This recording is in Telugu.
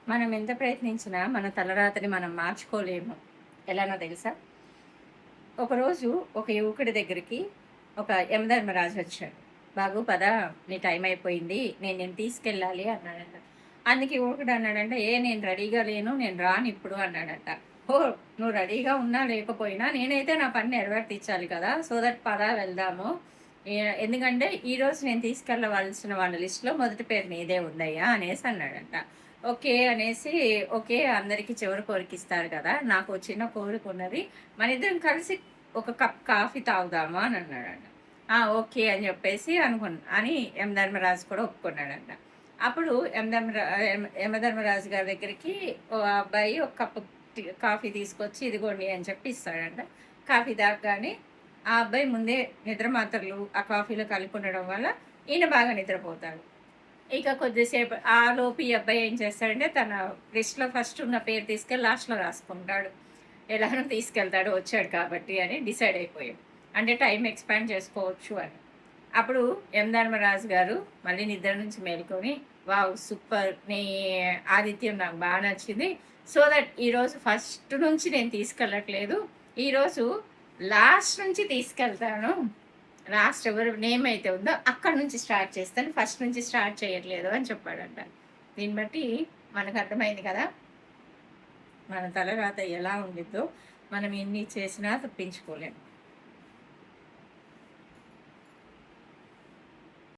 మనం ఎంత ప్రయత్నించినా మన తలరాతని మనం మార్చుకోలేము. ఎలానో తెలుసా? ఒకరోజు ఒక యువకుడి దగ్గరికి ఒక యమధర్మరాజు వచ్చాడు. "బాబు పద, నీ టైం అయిపోయింది. నేను నిన్ను తీసుకెళ్ళాలి" అన్నాడంట. అందుకు యువకుడు అన్నాడంట, నేను రెడీగా లేను. నేను రానిప్పుడు" అన్నాడంట. "ఓహ్! నువ్వు రెడీగా ఉన్నా లేకపోయినా నేనైతే నా పని నెరవేర్తించాలి కదా! సో దట్ పద వెళ్దాము. ఎందుకంటే ఈరోజు నేను తీసుకెళ్ళవలసిన వాళ్ళ లిస్ట్‌లో మొదటి పేరు నీదే ఉందయ్యా" అనేసి అన్నాడంట. ఓకే. అనేసి ఓకే. అందరికి చివరి కోరికిస్తారు కదా! నాకో చిన్న కోరికున్నది. మనిద్దరం కలిసి ఒక కప్ కాఫీ తాగుదామా అని అన్నాడంట. ఓకే అని చెప్పేసి అని యమధర్మరాజు కూడా ఒప్పుకున్నాడంట. అప్పుడు యమధర్మరాజు గారి దగ్గరికి ఓ అబ్బాయి ఒక కప్పు కాఫీ తీసుకొచ్చి ఇదిగోండి అని చెప్పి ఇస్తాడంట. కాఫీ తాగగానే ఆ అబ్బాయి ముందే నిద్ర మాత్రలు ఆ కాఫీలో కలిపి ఉండడం వల్ల ఈయన బాగా నిద్రపోతాడు. ఇక కొద్దిసేపు ఆలోపు ఈ అబ్బాయి ఏం చేస్తాడంటే తన లిస్ట్‌లో ఫస్ట్ ఉన్న పేరు తీసుకెళ్ళి లాస్ట్‌లో రాసుకుంటాడు. ఎలానో తీసుకెళ్తాడు వచ్చాడు కాబట్టి అని డిసైడ్ అయిపోయాం. అంటే టైం ఎక్స్‌పాండ్ చేసుకోవచ్చు అని. అప్పుడు యమధర్మరాజు గారు మళ్ళీ నిద్ర నుంచి మేలుకొని, వావ్! సూపర్! నీ ఆతిథ్యం నాకు బాగా నచ్చింది. సో దట్ ఈరోజు ఫస్ట్ నుంచి నేను తీసుకెళ్ళట్లేదు. ఈరోజు లాస్ట్ నుంచి తీసుకెళ్తాను. లాస్ట్ ఎవరు నేమ్ అయితే ఉందో అక్కడి నుంచి స్టార్ట్ చేస్తాను. ఫస్ట్ నుంచి స్టార్ట్ చేయట్లేదు అని చెప్పాడంట. దీన్ని బట్టి మనకు అర్థమైంది కదా! మన తలరాత ఎలా ఉండిద్దో మనం ఎన్ని చేసినా తప్పించుకోలేం.